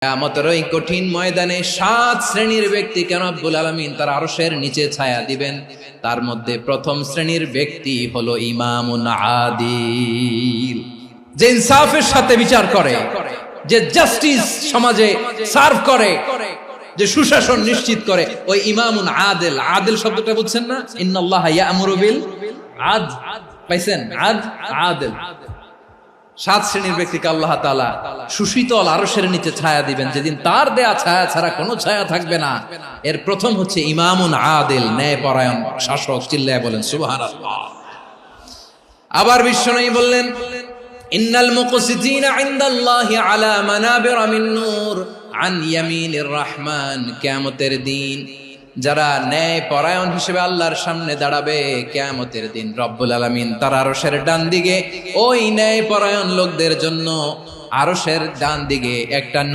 কিয়ামতের ওই কঠিন ময়দানে 7 শ্রেণীর ব্যক্তিকে রব্বুল আলামিন তার আরশের নিচে ছায়া দিবেন। তার মধ্যে প্রথম শ্রেণীর ব্যক্তি হলো ইমামুন আদিল, যে ইনসাফের সাথে বিচার করে, যে জাস্টিস সমাজে সার্ভ করে, যে সুশাসন নিশ্চিত করে, ওই ইমামুন আদিল। আদিল শব্দটা বুঝছেন না? ইন্নাল্লাহা ইয়া'মুরু বিল আদল, পাইছেন? আদিল। 7 শ্রেণীর ব্যক্তিকে আল্লাহ তাআলা সুশীতল আরশের নিচে ছায়া দিবেন, যেদিন তার দেয়া ছায়া ছাড়া কোনো ছায়া থাকবে না। এর প্রথম হচ্ছে ইমামুন আদিল, ন্যায়পরায়ণ শাসক। চিল্লায় বলেন সুবহানাল্লাহ। আবার বিশ্বনবী বললেন, ইন্নাল মুকসিতিনা ইনদাল্লাহি আলা মানাবিরা মিন নূর আন ইয়ামিনির রহমান। কিয়ামতের দিন যারা ন্যায় পরায়ণ হিসেবে আল্লাহর সামনে দাঁড়াবে, কিয়ামতের দিন রব্বুল আলামিন তার আরশের ডান দিকে ওই ন্যায় পরায়ণ লোকদের জন্য আরশের ডান দিকে একটা